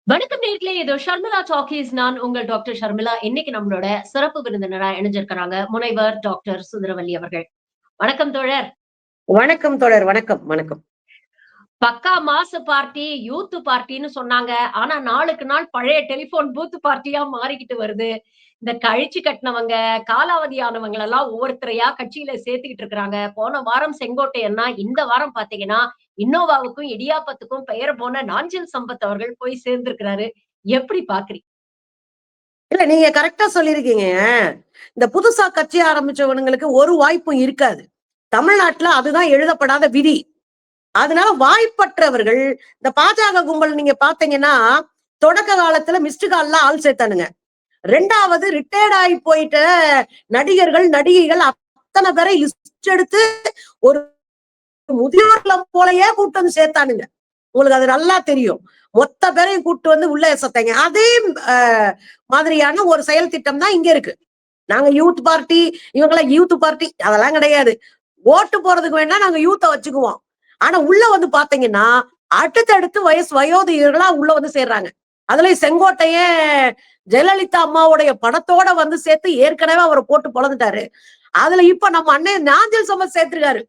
வணக்கம் நேர்களே, இது ஷர்மிளா டாக்கீஸ். நான் உங்கள் டாக்டர் ஷர்மிளா. இன்னைக்கு நம்மளோட சிறப்பு விருந்தினரா இணைஞ்சிருக்கிறாங்க முனைவர் டாக்டர் சுந்தரவல்லி அவர்கள். வணக்கம் தோழர். வணக்கம் தோழர். வணக்கம் வணக்கம். பக்கா மாசு பார்ட்டி, யூத் பார்ட்டின்னு சொன்னாங்க. ஆனா நாளுக்கு நாள் பழைய டெலிபோன் பூத் பார்ட்டியா மாறிக்கிட்டு வருது. இந்த கழிச்சு கட்டினவங்க, காலாவதியானவங்க எல்லாம் ஒவ்வொருத்தரையா கட்சியில சேர்த்துக்கிட்டு இருக்கிறாங்க. போன வாரம் செங்கோட்டையன்னா, இந்த வாரம் பாத்தீங்கன்னா இன்னோவாவுக்கும் இடியாப்பத்துக்கும் பெயர் போன நாஞ்சில் சம்பத் அவர்கள் போய் சேர்ந்திருக்கிறாரு. எப்படி பாக்குறீங்க? இல்ல, நீங்க கரெக்டா சொல்லிருக்கீங்க. இந்த புதுசா கட்சி ஆரம்பிச்சவனுங்களுக்கு ஒரு வாய்ப்பும் இருக்காது. தமிழ்நாட்டுல அதுதான் எழுதப்படாத விதி. அதனால வாய்ப்பற்றவர்கள் இந்த பாஜக கும்பல் நீங்க பாத்தீங்கன்னா, தொடக்க காலத்துல மிஸ்டு கால்ல ஆள் சேர்த்தானுங்க. 2வது ரிட்டையர்ட் ஆகி போயிட்ட நடிகர்கள் நடிகைகள் அத்தனை பேரை லிஸ்ட் எடுத்து ஒரு முதியோர் இல்லம் போலயே கூட்டு வந்து சேர்த்தானுங்க. உங்களுக்கு அது நல்லா தெரியும். மொத்த பேரையும் கூட்டு வந்து உள்ள சத்தாங்க. அதே மாதிரியான ஒரு செயல் திட்டம் தான் இங்க இருக்கு. நாங்க யூத் பார்ட்டி, இவங்கெல்லாம் யூத் பார்ட்டி அதெல்லாம் கிடையாது. ஓட்டு போறதுக்கு வேணா நாங்க யூத்த வச்சுக்குவோம். ஆனா உள்ள வந்து பாத்தீங்கன்னா அடுத்தடுத்து வயோதிகர்களா உள்ள வந்து சேர்றாங்க. அதுலயும் செங்கோட்டையன் ஜெயலலிதா அம்மாவுடைய படத்தோட வந்து சேர்த்து ஏற்கனவே அவரை போட்டு பொழந்துட்டாரு. அதுல இப்ப நம்ம அண்ணன் நாஞ்சில் சம்பத் சேர்த்திருக்காரு.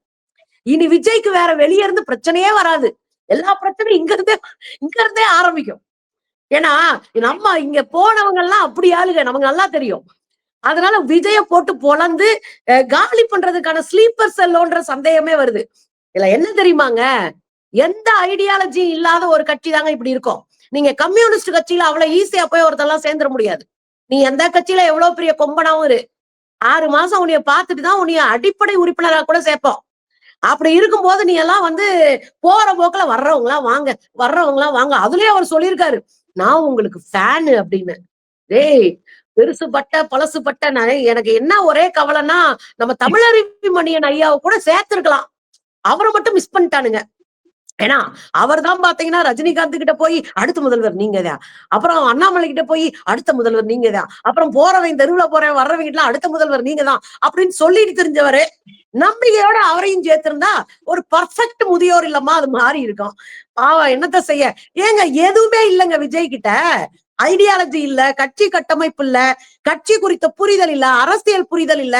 இனி விஜய்க்கு வேற வெளியே இருந்து பிரச்சனையே வராது. எல்லா பிரச்சனையும் இங்க இருந்தே ஆரம்பிக்கும். ஏன்னா நம்ம இங்க போனவங்க எல்லாம் அப்படி ஆளுங்க நமக்கு நல்லா தெரியும். அதனால விஜய போட்டு பொழந்து காலி பண்றதுக்கான ஸ்லீப்பர் செல்லோன்ற சந்தேகமே வருது. இதுல என்ன தெரியுமாங்க, எந்த ஐடியாலஜி இல்லாத ஒரு கட்சி தாங்க இப்படி இருக்கும். நீங்க கம்யூனிஸ்ட் கட்சியில அவ்வளவு ஈஸியா போய் ஒருத்தெல்லாம் சேர்ந்துட முடியாது. நீ எந்த கட்சியில எவ்வளவு பெரிய கொம்பனாவும் இரு, 6 மாசம் உன்னைய பார்த்துட்டு தான் உன்னைய அடிப்படை உறுப்பினராக கூட சேர்ப்போம். அப்படி இருக்கும்போது நீ எல்லாம் வந்து போற போக்குல வர்றவங்களா வாங்க. அதுலயே அவர் சொல்லியிருக்காரு, நான் உங்களுக்கு ஃபேனு அப்படின்னு. டேய், பெருசு பட்ட பழசு பட்ட எனக்கு என்ன ஒரே கவலைன்னா, நம்ம தமிழருவி மணியன் ஐயாவை கூட சேர்த்திருக்கலாம். அவரை மட்டும் மிஸ் பண்ணிட்டானுங்க. ஏன்னா அவர் தான் பாத்தீங்கன்னா ரஜினிகாந்த் கிட்ட போய் அடுத்த முதல்வர் நீங்கதான், அப்புறம் அண்ணாமலை கிட்ட போய் அடுத்த முதல்வர் நீங்கதான், அப்புறம் போறவன் தெருவுல போறவன் வர்றவங்க அடுத்த முதல்வர் நீங்கதான் அப்படின்னு சொல்லிட்டு தெரிஞ்சவரு. நம்பிக்கையோட அவரையும் சேர்த்திருந்தா ஒரு பர்ஃபெக்ட் முதியோர் இல்லமா அது மாறி இருக்கும். பாவம் என்னத்த செய்ய. ஏங்க எதுவுமே இல்லைங்க விஜய் கிட்ட. ஐடியாலஜி இல்ல, கட்சி கட்டமைப்பு இல்ல, கட்சி குறித்த புரிதல் இல்ல, அரசியல் புரிதல் இல்ல.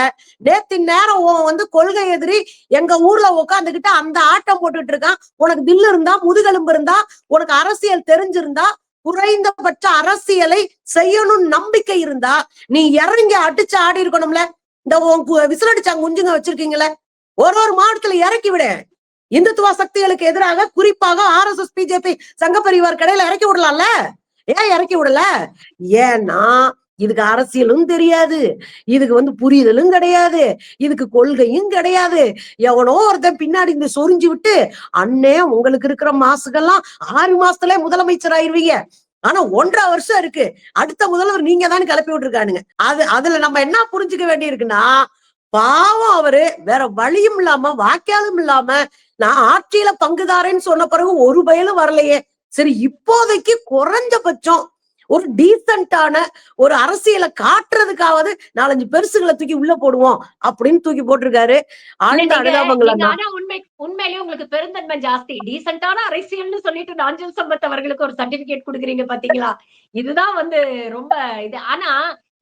நேத்தின் நேரம் வந்து கொள்கை எதிரி எங்க ஊர்ல உட்காந்துக்கிட்டு அந்த ஆட்டம் போட்டுட்டு இருக்கான். உனக்கு தில்லு இருந்தா, முதுகெலும்பு இருந்தா, உனக்கு அரசியல் தெரிஞ்சிருந்தா, குறைந்தபட்ச அரசியலை செய்யணும் நம்பிக்கை இருந்தா நீ இறங்கி அடிச்சு ஆடி இருக்கணும்ல. இந்த விசிலடிச்சாங்க குஞ்சுங்க வச்சிருக்கீங்களே, ஒரு மாவட்டத்துல இறக்கி விட. இந்துத்துவ சக்திகளுக்கு எதிராக குறிப்பாக RSS BJP சங்க பரிவார் கடையில இறக்கி விடலாம்ல. ஏன் இறக்கி விடல? ஏன்னா இதுக்கு அரசியலும் தெரியாது, இதுக்கு வந்து புரிதலும் கிடையாது, இதுக்கு கொள்கையும் கிடையாது. எவனோ ஒருத்தன் பின்னாடி இந்த சொரிஞ்சு விட்டு, அண்ணே உங்களுக்கு இருக்கிற மாசுக்கெல்லாம் 6 மாசத்துல முதலமைச்சர் ஆயிருவீங்க, ஆனா 1.5 வருஷம் இருக்கு, அடுத்த முதல்வர் நீங்க தான் கிளப்பி விட்டுருக்கானுங்க. அதுல நம்ம என்ன புரிஞ்சுக்க வேண்டி இருக்குன்னா, பாவம் அவரு வேற வழியும் இல்லாம வாக்கியாலும் இல்லாம நான் ஆட்சியில பங்குதாரேன்னு சொன்ன பிறகு ஒரு பயலும் வரலையே. சரி, இப்போதைக்கு குறைஞ்சபட்சம் ஒரு டீசென்டான ஒரு அரசியலை காட்டுறதுக்காவது 4-5 பெருசுகளை தூக்கி உள்ள போடுவோம் அப்படின்னு தூக்கி போட்டிருக்காரு. உண்மையிலேயே உங்களுக்கு பெருந்தன்மை ஜாஸ்தி. டீசென்டான அரசியல்னு சொல்லிட்டு நாஞ்சில் சம்பத் அவர்களுக்கு ஒரு சர்டிபிகேட் கொடுக்குறீங்க பாத்தீங்களா? இதுதான் வந்து ரொம்ப இது. ஆனா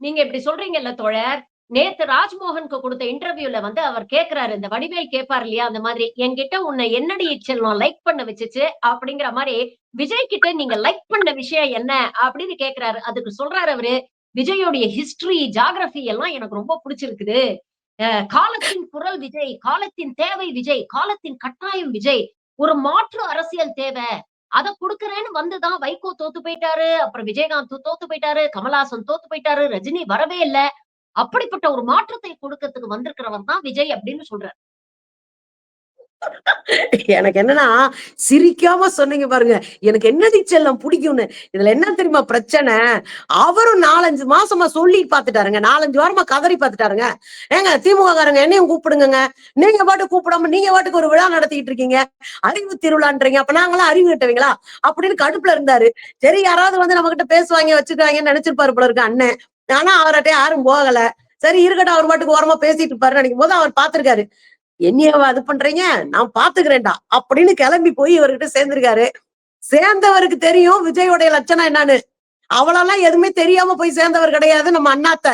நீங்க இப்படி சொல்றீங்கல்ல தோழர், நேத்து ராஜ்மோகனுக்கு கொடுத்த இன்டர்வியூல வந்து அவர் கேக்குறாரு, இந்த வடிவேல் கேட்பாரு இல்லையா, அந்த மாதிரி என்கிட்ட உன்னை என்னடி செல்வம் லைக் பண்ண வச்சுச்சு அப்படிங்கிற மாதிரி விஜய் கிட்ட நீங்க லைக் பண்ண விஷயம் என்ன அப்படின்னு கேக்குறாரு. அதுக்கு சொல்றாரு அவரு, விஜயோடைய ஹிஸ்டரி ஜியோகிராபி எல்லாம் எனக்கு ரொம்ப பிடிச்சிருக்குது. காலத்தின் குரல் விஜய், காலத்தின் தேவை விஜய், காலத்தின் கட்டாயம் விஜய், ஒரு மாற்று அரசியல் தேவை, அதை கொடுக்கறேன்னு வந்துதான் வைகோ தோத்து போயிட்டாரு, அப்புறம் விஜயகாந்த் தோத்து போயிட்டாரு, கமலஹாசன் தோத்து போயிட்டாரு, ரஜினி வரவே இல்ல, அப்படிப்பட்ட ஒரு மாற்றத்தை கொடுக்கறதுக்கு வந்திருக்கிறவர் தான் விஜய் அப்படின்னு சொல்றாரு. எனக்கு என்னன்னா சிரிக்காம சொன்னீங்க பாருங்க, எனக்கு என்னடி செல்லம் பிடிக்கும்னு. இதுல என்ன தெரியுமா பிரச்சனை, அவரும் 4-5 மாசமா சொல்லி பாத்துட்டாருங்க, 4-5 வாரமா கதறி பாத்துட்டாருங்க. ஏங்க திமுக காரங்க என்னையும் கூப்பிடுங்க, நீங்க பாட்டு கூப்பிடாம நீங்க பாட்டுக்கு ஒரு விழா நடத்திட்டு இருக்கீங்க, அறிவு திருவிழான்றீங்க, அப்ப நாங்களாம் அறிவு கட்டவீங்களா அப்படின்னு கடுப்புல இருந்தாரு. சரி, யாராவது வந்து நம்ம கிட்ட பேசுவாங்க வச்சுக்காங்கன்னு நினைச்சிருப்பாரு போல இருக்கு அண்ணன். ஆனா அவர்கிட்ட யாரும் போகல. சரி இருக்கட்டும், அவர் பாட்டுக்கு ஓரமா பேசிட்டு இருப்பாரு நினைக்கும் போது அவர் பாத்துருக்காரு, என்னையவா அது பண்றீங்க, நான் பாத்துக்கிறேன்டா அப்படின்னு கிளம்பி போய் இவர்கிட்ட சேர்ந்திருக்காரு. சேர்ந்தவருக்கு தெரியும் விஜயோடைய லட்சணம் என்னன்னு. அவளெல்லாம் எதுவுமே தெரியாம போய் சேர்ந்தவர் கிடையாது நம்ம அண்ணாத்த.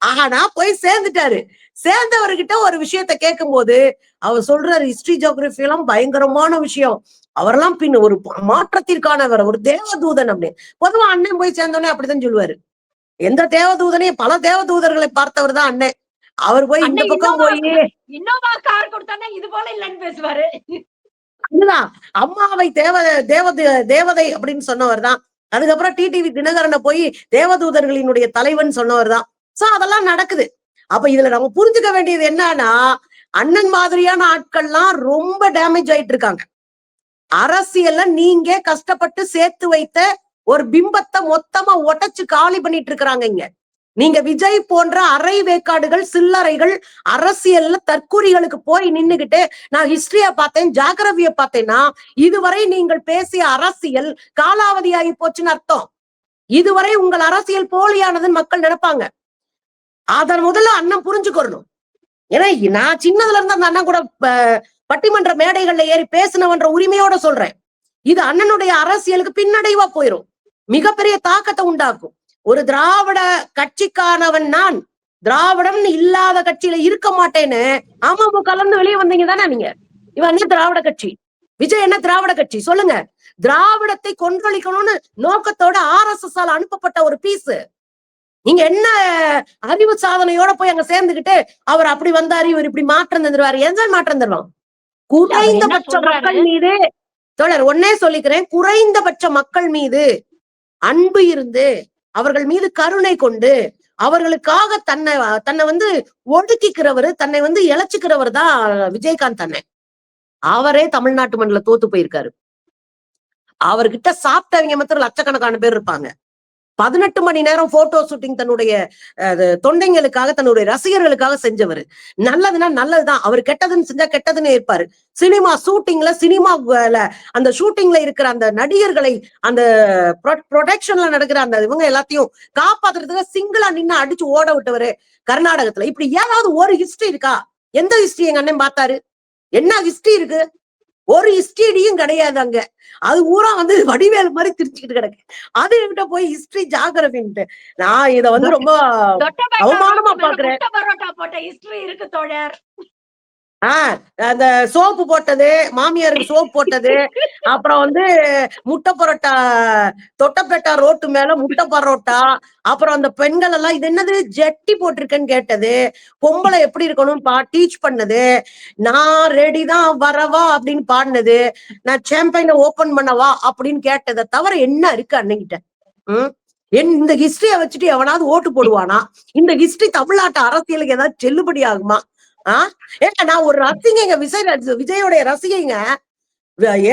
ஆனா போய் சேர்ந்துட்டாரு. சேர்ந்தவர்கிட்ட ஒரு விஷயத்த கேட்கும் போது அவர் சொல்றாரு, ஹிஸ்டரி ஜியோகிராபி எல்லாம் பயங்கரமான விஷயம். அவரெல்லாம் பின் ஒரு மாற்றத்திற்கானவர், ஒரு தேவதூதன் அப்படின்னு. பொதுவா அண்ணன் போய் சேர்ந்தோடனே அப்படித்தான் சொல்லுவாரு. எந்த தேவதூதனையும் பல தேவதூதர்களை பார்த்தவர் தான் அண்ணன். அவர் போய் இந்த அண்ணன் பக்கம் போய் இன்னோவா கார் கொடுத்தானே இது போல இல்லன்னு பேசுவாரு. அதுதான் அம்மாவை தேவதை அப்படின்னு சொன்னவர் தான். அதுக்கப்புறம் டிடிவி தினகரனை போய் தேவதூதர்களினுடைய தலைவன் சொன்னவர் தான். சோ அதெல்லாம் நடக்குது. அப்ப இதுல நம்ம புரிஞ்சுக்க வேண்டியது என்னன்னா, அண்ணன் மாதிரியான ஆட்கள்லாம் ரொம்ப டேமேஜ் ஆயிட்டு இருக்காங்க. அரசியல்ல நீங்க கஷ்டப்பட்டு சேர்த்து வைத்த ஒரு பிம்பத்தை மொத்தமா உடைச்சு காலி பண்ணிட்டு இருக்கிறாங்க இங்க. நீங்க விஜய் போன்ற அரை வேக்காடுகள், சில்லறைகள் அரசியல்ல தற்கூரிகளுக்கு போய் நின்னுகிட்டு நான் ஹிஸ்டரிய பார்த்தேன், ஜாகிரபிய பார்த்தேன்னா இதுவரை நீங்கள் பேசிய அரசியல் காலாவதி ஆகி போச்சுன்னு அர்த்தம். இதுவரை உங்கள் அரசியல் போலியானதுன்னு மக்கள் நினைப்பாங்க. அதன் முதல்ல அண்ணன் புரிஞ்சுக்கணும். ஏன்னா நான் சின்னதுல இருந்து அந்த அண்ணன் கூட பட்டிமன்ற மேடைகள்ல ஏறி பேசினவன்ற உரிமையோட சொல்றேன். இது அண்ணனுடைய அரசியலுக்கு பின்னடைவா போயிரும், மிகப்பெரிய தாக்கத்தை உண்டாக்கும். ஒரு திராவிட கட்சிக்கானவன் நான், திராவிடம் இல்லாத கட்சியில இருக்க மாட்டேன்னு அமமுக இருந்து வெளியே வந்தீங்க தானே நீங்க. இவன் என்ன திராவிட கட்சி, விஜய் என்ன திராவிட கட்சி சொல்லுங்க. திராவிடத்தை கொன்றொழிக்கணும்னு நோக்கத்தோட RSS ஆல அனுப்பப்பட்ட ஒரு பீஸ். நீங்க என்ன அறிவு சாதனையோட போய் அங்க சேர்ந்துகிட்டு அவர் அப்படி வந்தாரு, இவர் இப்படி மாற்றம் தந்துருவாரு. எந்த மாற்றம் தருவாங்க? குறைந்தபட்ச மக்கள் மீது தொடர் ஒன்னே சொல்லிக்கிறேன், குறைந்தபட்ச மக்கள் மீது அன்பு இருந்து அவர்கள் மீது கருணை கொண்டு அவர்களுக்காக தன்னை வந்து ஒடுக்கிக்கிறவரு, தன்னை வந்து இழைச்சுக்கிறவர் தான் விஜயகாந்த் அண்ணன். அவரே தமிழ்நாட்டு மண்ணில தோத்து போயிருக்காரு. அவர்கிட்ட சாப்பிட்டவங்க மாத்திரம் லட்சக்கணக்கான பேர் இருப்பாங்க. 18 மணி நேரம் போட்டோ ஷூட்டிங் தன்னுடைய தொண்டைங்களுக்காக, தன்னுடைய ரசிகர்களுக்காக செஞ்சவர். நல்லதுன்னா நல்லதுதான், அவர் கெட்டதுன்னு செஞ்சா கெட்டதுன்னு இருப்பாரு. சினிமா ஷூட்டிங்ல, சினிமால அந்த ஷூட்டிங்ல இருக்கிற அந்த நடிகர்களை, அந்த ப்ரொடக்ஷன்ல நடக்கிற அந்த இவங்க எல்லாத்தையும் காப்பாத்துறதுக்கு சிங்கிளா நின்னு அடிச்சு ஓட விட்டவரு கர்நாடகத்துல. இப்படி ஏதாவது ஒரு ஹிஸ்டரி இருக்கா? எந்த ஹிஸ்டரி எங்க அண்ணன் பார்த்தாரு? என்ன ஹிஸ்டரி இருக்கு? ஒரு ஹிஸ்டரியும் கிடையாது அங்க. அது ஊரா வந்து வடிவேல் மாதிரி திரிச்சுக்கிட்டு கிடக்கு. அது என்கிட்ட போய் ஹிஸ்டரி ஜாகிரபின்ட்டு நான் இத வந்து ரொம்ப அவமானமா பாக்குறேன். போட்ட ஹிஸ்டரி இருக்கு தோழர். அந்த சோப்பு போட்டது, மாமியாருக்கு சோப்பு போட்டது, அப்புறம் வந்து முட்டை பரோட்டா, தொட்டப்பேட்டா ரோட்டு மேல முட்டை பரோட்டா, அப்புறம் அந்த பெண்கள் எல்லாம் இது என்னது ஜட்டி போட்டிருக்கேன்னு கேட்டது, பொம்பளை எப்படி இருக்கணும் டீச் பண்ணது, நான் ரெடி தான் வரவா அப்படின்னு பாடினது, நான் சாம்பியனை ஓபன் பண்ணவா அப்படின்னு கேட்டதை தவிர என்ன இருக்கு அன்னைக்கிட்ட? இந்த ஹிஸ்டரிய வச்சுட்டு எவனாவது ஓட்டு போடுவானா? இந்த ஹிஸ்டரி தமிழ்நாட்டு அரசியலுக்கு ஏதாவது செல்லுபடி ஆகுமா? ஏங்க நான் ஒரு ரசிகைங்க, விஜயோடைய ரசிகைங்க.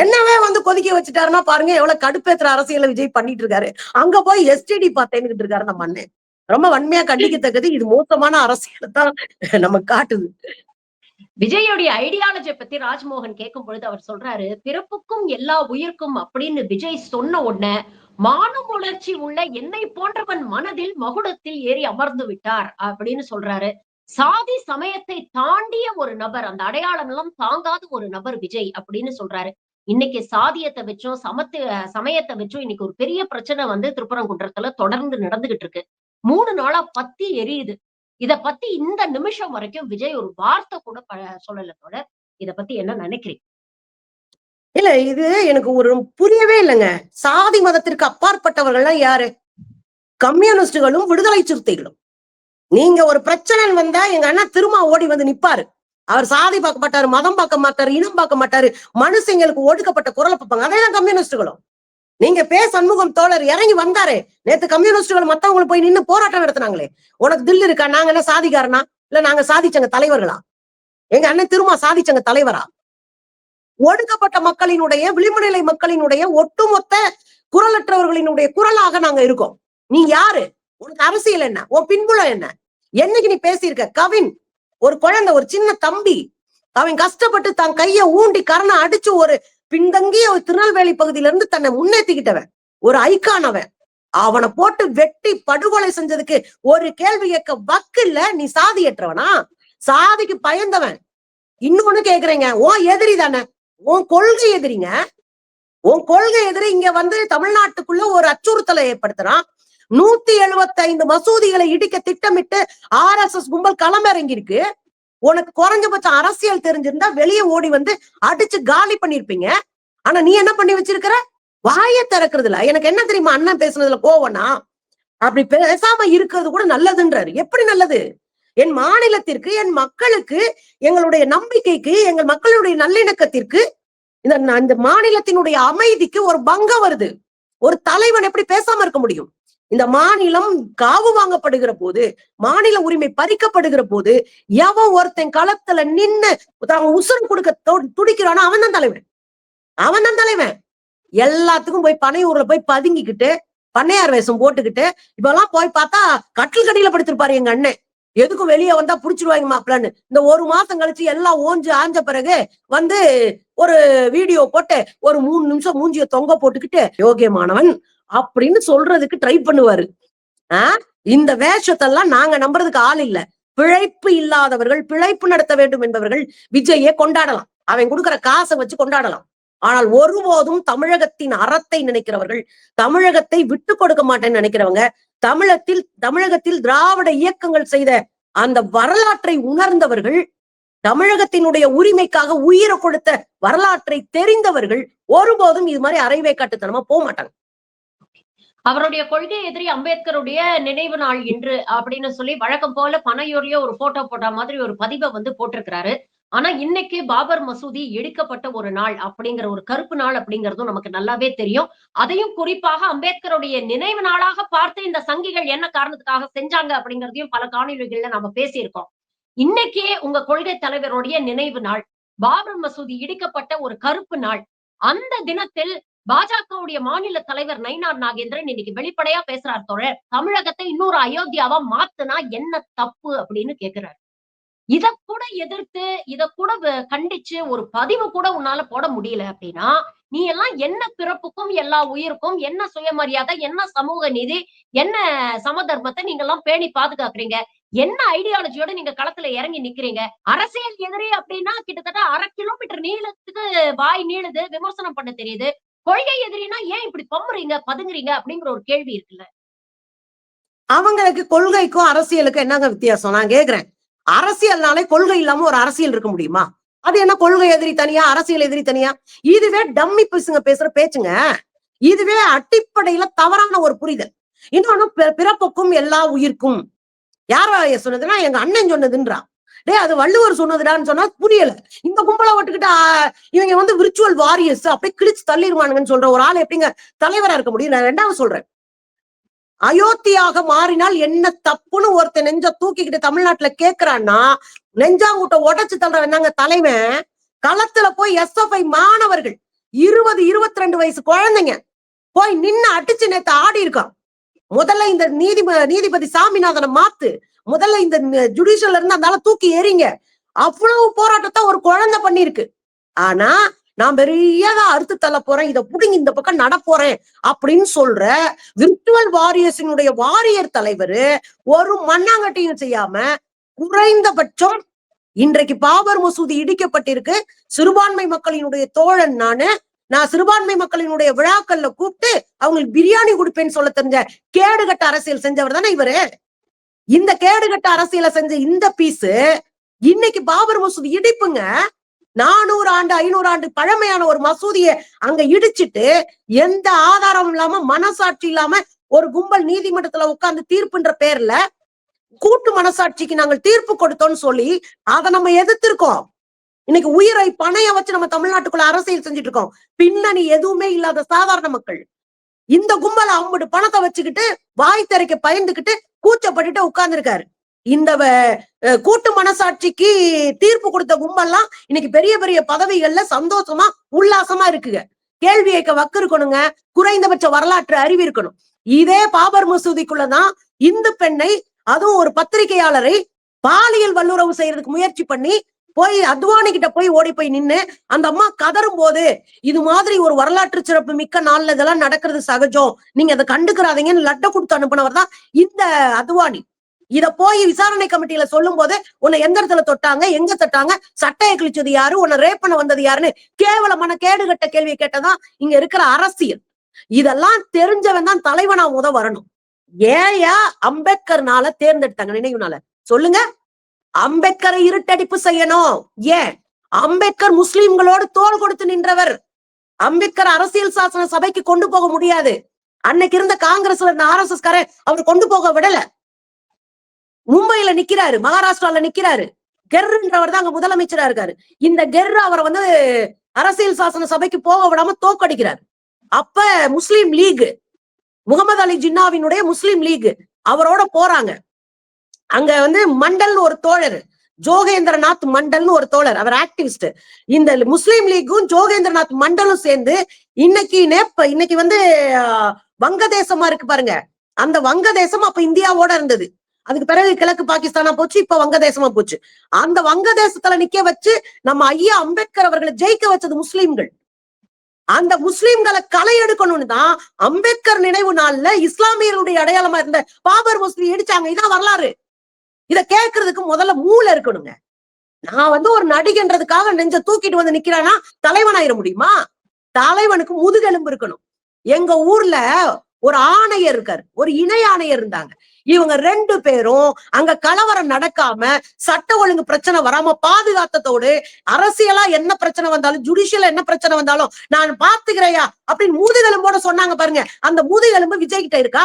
என்னவே வந்து கொதிக்க வச்சுட்டாருன்னா பாருங்க எவ்வளவு கடுப்பேத்துற அரசியல விஜய் பண்ணிட்டு இருக்காரு. அங்க போய் STD பார்த்தேன்னு இருக்காரு நம்ம அண்ணன். ரொம்ப வன்மையா கண்டிக்கத்தக்கது. இது மோசமான அரசியலை தான் நம்ம காட்டுது. விஜயோடைய ஐடியாலஜியை பத்தி ராஜ்மோகன் கேட்கும் பொழுது அவர் சொல்றாரு, பிறப்புக்கும் எல்லா உயிர்க்கும் அப்படின்னு விஜய் சொன்ன உடனே மானம் உணர்ச்சி உள்ள என்னை போன்றவன் மனதில் மகுடத்தில் ஏறி அமர்ந்து விட்டார் அப்படின்னு சொல்றாரு. சாதி சமயத்தை தாண்டிய ஒரு நபர், அந்த அடையாளம் எல்லாம் தாங்காத ஒரு நபர் விஜய் அப்படின்னு சொல்றாரு. இன்னைக்கு சாதியத்தை வச்சும் சமயத்தை வச்சும் இன்னைக்கு ஒரு பெரிய பிரச்சனை வந்து திருப்பரங்குன்றத்துல தொடர்ந்து நடந்துகிட்டு இருக்கு. 3 நாளா பத்தி எரியுது. இத பத்தி இந்த நிமிஷம் வரைக்கும் விஜய் ஒரு வார்த்தை கூட சொல்லல தோழர். இத பத்தி என்ன நினைக்கிறீங்க? இல்ல இது எனக்கு ஒரு புரியவே இல்லைங்க. சாதி மதத்திற்கு அப்பாற்பட்டவர்கள்லாம் யாரு? கம்யூனிஸ்டுகளும் விடுதலை சிறுத்தைகளும். நீங்க ஒரு பிரச்சனை வந்தா எங்க அண்ணா திரும்ப ஓடி வந்து நிப்பாரு. அவர் சாதி பார்க்க மாட்டாரு, மதம் பார்க்க மாட்டாரு, இனம் பார்க்க மாட்டாரு, மனுஷங்களுக்கு ஒடுக்கப்பட்ட குரலை பார்ப்பாங்க. அதேதான் கம்யூனிஸ்டுகளும். நீங்க சண்முகம் தோழர் இறங்கி வந்தாரு. நேத்து கம்யூனிஸ்டுகள் மத்தவங்களை போய் நின்னு போராட்டம் நடத்தினாங்களே. உனக்கு தில் இருக்கா? நாங்க என்ன சாதிக்காரனா? இல்ல நாங்க சாதிச்சங்க தலைவர்களா? எங்க அண்ணன் திரும்ப சாதிச்சங்க தலைவரா? ஒடுக்கப்பட்ட மக்களினுடைய, விளிம்புநிலை மக்களினுடைய ஒட்டுமொத்த குரலற்றவர்களினுடைய குரலாக நாங்க இருக்கோம். நீ யாரு? உனக்கு அரசியல் என்ன? உன் பின்புலம் என்ன? என்னைக்கு நீ பேசியிருக்க? கவின் ஒரு குழந்தை, ஒரு சின்ன தம்பி, அவன் கஷ்டப்பட்டு தன் கைய ஊண்டி கரணை அடிச்சு ஒரு பின்தங்கிய ஒரு திருநெல்வேலி பகுதியில இருந்து தன்னை முன்னேற்றிக்கிட்டவன், ஒரு ஐக்கானவன். அவனை போட்டு வெட்டி படுகொலை செஞ்சதுக்கு ஒரு கேள்வி கேட்க வக்கு இல்ல. நீ சாதியற்றவனா? சாதிக்கு பயந்தவன். இன்னொன்னு கேக்குறீங்க, உன் எதிரி தானே, உன் கொள்கை எதிரிங்க. உன் கொள்கை எதிரி இங்க வந்து தமிழ்நாட்டுக்குள்ள ஒரு அச்சுறுத்தலை ஏற்படுத்துறான். 175 மசூதிகளை இடிக்க திட்டமிட்டு RSS கும்பல் களமிறங்கி இருக்கு. உனக்கு குறைஞ்சபட்சம் அரசியல் தெரிஞ்சிருந்தா வெளியே ஓடி வந்து அடிச்சு காலி பண்ணிருப்பீங்க. ஆனா நீ என்ன பண்ணி வச்சிருக்கிற? வாயை திறக்கிறது இல்ல. எனக்கு என்ன தெரியுமா அண்ணன் பேசுனதுல கோவம்னா, அப்படி பேசாம இருக்கிறது கூட நல்லதுன்றாரு. எப்படி நல்லது? என் மாநிலத்திற்கு, என் மக்களுக்கு, எங்களுடைய நம்பிக்கைக்கு, எங்கள் மக்களுடைய நல்லிணக்கத்திற்கு, இந்த மாநிலத்தினுடைய அமைதிக்கு ஒரு பங்கம் வருது. ஒரு தலைவன் எப்படி பேசாம இருக்க முடியும்? இந்த மாநிலம் காவு வாங்கப்படுகிற போது, மாநில உரிமை பறிக்கப்படுகிற போது, எவன் ஒருத்தன் களத்துல நின்னு உசுறு கொடுக்க துடிக்கிறானோ அவன் தான் தலைவன். அவன் தான் தலைவன். எல்லாத்துக்கும் போய் பனையூர்ல போய் பதுங்கிக்கிட்டு, பண்ணையார் வேஷம் போட்டுக்கிட்டு, இப்பெல்லாம் போய் பார்த்தா கட்டில் கடியில படுத்திருப்பாரு எங்க அண்ணன். எதுக்கும் வெளியே வந்தா புடிச்சிருவாங்க மாப்பிளன்னு. இந்த 1 மாசம் கழிச்சு எல்லாம் ஓஞ்சு ஆஞ்ச பிறகு வந்து ஒரு வீடியோ போட்டு ஒரு 3 நிமிஷம் மூஞ்சிய தொங்க போட்டுக்கிட்டு யோகியமானவன் அப்படின்னு சொல்றதுக்கு ட்ரை பண்ணுவாரு. இந்த வேஷத்தெல்லாம் நாங்க நம்புறதுக்கு ஆள் இல்ல. பிழைப்பு இல்லாதவர்கள், பிழைப்பு நடத்த வேண்டும் என்பவர்கள் விஜயை கொண்டாடலாம். அவன் கொடுக்கிற காசை வச்சு கொண்டாடலாம். ஆனால் ஒருபோதும் தமிழகத்தின் அறத்தை நினைக்கிறவர்கள், தமிழகத்தை விட்டு கொடுக்க மாட்டேன்னு நினைக்கிறவங்க, தமிழகத்தில் திராவிட இயக்கங்கள் செய்த அந்த வரலாற்றை உணர்ந்தவர்கள், தமிழகத்தினுடைய உரிமைக்காக உயிரை கொடுத்த வரலாற்றை தெரிந்தவர்கள் ஒருபோதும் இது மாதிரி அரைவே காட்டுத்தனமா போக மாட்டாங்க. அவருடைய கொள்கை எதிரி அம்பேத்கருடைய நினைவு நாள் இன்று அப்படின்னு சொல்லி வழக்கம் போல பனையூர்லயே ஒரு போட்டோ போட்ட மாதிரி ஒரு பதிவை வந்து போட்டிருக்கிறாரு. ஆனா இன்னைக்கு பாபர் மசூதி இடிக்கப்பட்ட ஒரு நாள் அப்படிங்கிற ஒரு கருப்பு நாள் அப்படிங்கிறதும் நமக்கு நல்லாவே தெரியும். அதையும் குறிப்பாக அம்பேத்கருடைய நினைவு நாளாக பார்த்து இந்த சங்கிகள் என்ன காரணத்துக்காக செஞ்சாங்க அப்படிங்கிறதையும் பல காணொலிகள்ல நம்ம பேசியிருக்கோம். இன்னைக்கே உங்க கொள்கை தலைவருடைய நினைவு நாள், பாபர் மசூதி இடிக்கப்பட்ட ஒரு கருப்பு நாள். அந்த தினத்தில் பாஜகவுடைய மாநில தலைவர் நயினார் நாகேந்திரன் இன்னைக்கு வெளிப்படையா பேசுறார் தோழர். தமிழகத்தை இன்னொரு அயோத்தியாவா மாத்துனா என்ன தப்பு அப்படின்னு கேக்குறாரு. இத கூட எதிர்த்து, இத கூட கண்டிச்சு ஒரு பதிவு கூட உன்னால போட முடியல அப்படின்னா, நீ எல்லாம் என்ன பிறப்புக்கும், எல்லா உயிருக்கும், என்ன சுயமரியாதை, என்ன சமூக நீதி, என்ன சமதர்மத்தை நீங்க எல்லாம் பேணி பாதுகாக்கிறீங்க? என்ன ஐடியாலஜியோட நீங்க களத்துல இறங்கி நிக்கிறீங்க? அரசியல் எதிரி அப்படின்னா கிட்டத்தட்ட 1/2 கிலோமீட்டர் நீளத்துக்கு வாய் நீளுது, விமர்சனம் பண்ண தெரியுது. கொள்கை எதிரினா ஏன் இப்படி பம்முறீங்க, பதுங்குறீங்க அப்படிங்கிற ஒரு கேள்வி இருக்குல்ல. அவங்களுக்கு கொள்கைக்கும் அரசியலுக்கும் என்னங்க வித்தியாசம்? நான் கேக்குறேன். அரசியல்னாலே கொள்கை இல்லாம ஒரு அரசியல் இருக்க முடியுமா? அது என்ன கொள்கை எதிரி தனியா, அரசியல் எதிரி தனியா? இதுவே டம்மி பீசுங்க பேசுற பேச்சுங்க. இதுவே அடிப்படையில தவறான ஒரு புரிதல். இன்னொன்னு பிறப்புக்கும் எல்லா உயிர்க்கும். யாரா சொன்னதுன்னா எங்க அண்ணன் சொன்னதுன்றா. அது வள்ளுவர் சொன்னதுடான்னு சொன்னா புரியல. இந்த கும்பலை விட்டுக்கிட்டு இவங்க வந்து விர்ச்சுவல் வாரியர்ஸ் அப்படியே கிழிச்சு தள்ளிடுவானுங்கன்னு சொல்ற ஒரு ஆள் எப்படிங்க தலைவரா இருக்க முடியும்? நான் 2வது சொல்றேன். அயோத்தியாக மாறினால் என்ன தப்புன்னு ஒருத்தன் நெஞ்ச தூக்கிக்கிட்டு தமிழ்நாட்டுல கேக்குறான்னா, நெஞ்சாங்கூட்ட உடைச்சு தள்ளுற என்னங்க தலைவன்? களத்துல போய் SFI மாணவர்கள் 20, 22 வயசு குழந்தைங்க போய் நின்னு அடிச்சு நேத்து ஆடி இருக்கான். முதல்ல இந்த நீதிபதி சாமிநாதனை மாத்து, முதல்ல இந்த ஜுடிஷியல்ல இருந்து அந்த தூக்கி எறிங்க. அவ்வளவு போராட்டத்தை ஒரு குழந்தை பண்ணிருக்கு. ஆனா நான் பெரியதா அறுத்து தள்ள போறேன், இதை புடிங்க இந்த பக்கம் நடப்போறேன் அப்படின்னு சொல்ற விர்ச்சுவல் வாரியர்ஸினுடைய வாரியர் தலைவர் ஒரு மண்ணாங்கட்டியும் செய்யாம, குறைந்தபட்சம் இன்றைக்கு பாபர் மசூதி இடிக்கப்பட்டிருக்கு, சிறுபான்மை மக்களினுடைய தோழன் நான் சிறுபான்மை மக்களினுடைய விழாக்கள்ல கூப்பிட்டு அவங்களுக்கு பிரியாணி கொடுப்பேன்னு சொல்ல தெரிஞ்ச கேடுகட்ட அரசியல் செஞ்சவர் தானே இவரு. இந்த கேடுகட்ட அரசியலை செஞ்ச இந்த பீஸ் இன்னைக்கு பாபர் மசூதி இடிப்புங்க. 400 ஆண்டு 500 ஆண்டு பழமையான ஒரு மசூதியை அங்க இடிச்சிட்டு எந்த ஆதாரம் இல்லாம, மனசாட்சி இல்லாம ஒரு கும்பல் நீதிமன்றத்துல உட்கார்ந்து தீர்ப்புன்ற பேர்ல கூட்டு மனசாட்சிக்கு நாங்கள் தீர்ப்பு கொடுத்தோம்னு சொல்லி அதை நம்ம எதிர்த்திருக்கோம். இன்னைக்கு உயிரை பணைய வச்சு நம்ம தமிழ்நாட்டுக்குள்ள அரசியல் செஞ்சுட்டு இருக்கோம். பின்னணி எதுவுமே இல்லாத சாதாரண மக்கள் இந்த கும்பலை அம்புட்டு பணத்தை வச்சுக்கிட்டு வாய் திரைக்க பயந்துகிட்டு கூச்சப்பட்டுட்டு உட்கார்ந்து இருக்காரு. இந்த கூட்டு மனசாட்சிக்கு தீர்ப்பு கொடுத்த கும்பல்லாம் இன்னைக்கு பெரிய பெரிய பதவிகள்ல சந்தோஷமா உல்லாசமா இருக்குங்க. கேள்வி கேட்க வக்கு இருக்கணுங்க, குறைந்தபட்ச வரலாற்று அறிவு இருக்கணும். இதே பாபர் மசூதிக்குள்ளதான் இந்து பெண்ணை, அதுவும் ஒரு பத்திரிகையாளரை பாலியல் வல்லுறவு செய்யறதுக்கு முயற்சி பண்ணி போய் அத்வானி கிட்ட போய் ஓடி போய் நின்னு அந்த அம்மா கதரும் போது, இது மாதிரி ஒரு வரலாற்று சிறப்பு மிக்க நாள்ல இதெல்லாம் நடக்கிறது சகஜம், நீங்க அதை கண்டுக்கிறாதீங்கன்னு லட்டை கொடுத்து அனுப்பினவர் தான் இந்த அத்வானி. இத போய் விசாரணை கமிட்டியில சொல்லும் போது உன்னை எந்த இடத்துல தொட்டாங்க, எங்க தொட்டாங்க, சட்டையை கிழிச்சது யாரு, உன்னை ரேப் பண்ண வந்தது யாருன்னு கேவலமான கேடுகட்ட கேள்வி கேட்டதான் இங்க இருக்கிற அரசியல். இதெல்லாம் தெரிஞ்சவன் தான் தலைவனா வரணும். ஏயா அம்பேத்கர்னால தேர்ந்தெடுத்தாங்க நினைவுனால சொல்லுங்க. அம்பேத்கரை இருட்டடிப்பு செய்யணும். ஏன்? அம்பேத்கர் முஸ்லிம்களோடு தோள் கொடுத்து நின்றவர். அம்பேத்கர் அரசியல் சாசன சபைக்கு கொண்டு போக முடியாது. அன்னைக்கு இருந்த காங்கிரஸ்ல இருந்த RSS காரன் அவர் கொண்டு போக விடல. மும்பையில நிக்கிறாரு, மகாராஷ்டிரால நிக்கிறாரு. கெர்ன்றவர் தான் அங்க முதலமைச்சரா இருக்காரு. இந்த கெர் அவரை அரசியல் சாசன சபைக்கு போக விடாம தோக்கடிக்கிறார். அப்ப முஸ்லீம் லீக், முகமது அலி ஜின்னாவினுடைய முஸ்லீம் லீக் அவரோட போறாங்க. அங்க மண்டல் ஒரு தோழர், ஜோகேந்திரநாத் மண்டல்னு ஒரு தோழர், அவர் ஆக்டிவிஸ்ட். இந்த முஸ்லீம் லீக்கும் ஜோகேந்திரநாத் மண்டலும் சேர்ந்து இன்னைக்கு வங்கதேசமா இருக்கு பாருங்க. அந்த வங்கதேசம் அப்ப இந்தியாவோட இருந்தது. அதுக்கு பிறகு கிழக்கு பாகிஸ்தானா போச்சு, இப்ப வங்கதேசமா போச்சு. அந்த வங்கதேசத்துல நிக்க வச்சு நம்ம ஐயா அம்பேத்கர் அவர்களை ஜெயிக்க வச்சது முஸ்லிம்கள். அந்த முஸ்லிம்களை களை எடுக்கணும்னு தான் அம்பேத்கர் நினைவு நாள்ல இஸ்லாமியர்களுடைய அடையாளமா இருந்த பாபர் மசூதி இடிச்சாங்க. இதான் வரலாறு. இத கேட்கறதுக்கு முதல்ல மூளை இருக்கணுங்க. நான் ஒரு நடிகன்றதுக்காக நெஞ்ச தூக்கிட்டு நிக்கிறானா தலைவனாயிர முடியுமா? தலைவனுக்கு முதுகெலும்பு இருக்கணும். எங்க ஊர்ல ஒரு ஆணையர் இருக்காரு, ஒரு இணை ஆணையர் இருந்தாங்க. இவங்க 2 பேரும் அங்க கலவரம் நடக்காம, சட்ட ஒழுங்கு பிரச்சனை வராம பாதுகாத்ததோடு, அரசியலா என்ன பிரச்சனை வந்தாலும், ஜுடிஷியலா என்ன பிரச்சனை வந்தாலும் நான் பாத்துக்கிறேயா அப்படின்னு முதுகெலும்போட சொன்னாங்க பாருங்க. அந்த முதுகெலும்பு விஜய் கிட்ட இருக்கா?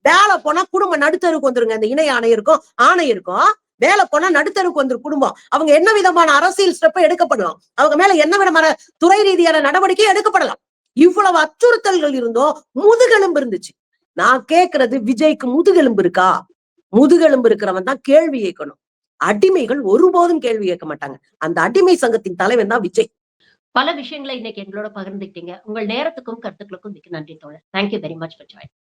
வேலை போனா குடும்பம் நடுத்தருக்கு வந்துருங்க. இந்த இணை ஆணையருக்கும் ஆணையருக்கும் வேலை போனா நடுத்தருக்கு வந்துரும் குடும்பம். அவங்க என்ன விதமான அரசியல் ஸ்டெப்பை எடுக்கப்படலாம், அவங்க மேல என்ன விதமான துறை ரீதியான நடவடிக்கை எடுக்கப்படலாம். இவ்வளவு அச்சுறுத்தல்கள் இருந்தோம், முதுகெலும்பு இருந்துச்சு. நான் கேக்குறது, விஜய்க்கு முதுகெலும்பு இருக்கா? முதுகெலும்பு இருக்கிறவன் தான் கேள்வி கேட்கணும். அடிமைகள் ஒருபோதும் கேள்வி கேட்க மாட்டாங்க. அந்த அடிமை சங்கத்தின் தலைவன் தான் விஜய். பல விஷயங்களை இன்னைக்கு எங்களோட பகிர்ந்துக்கிட்டீங்க. உங்கள் நேரத்துக்கும் கருத்துக்களுக்கும் மிக்க நன்றி தோழர். Thank you very much for joining.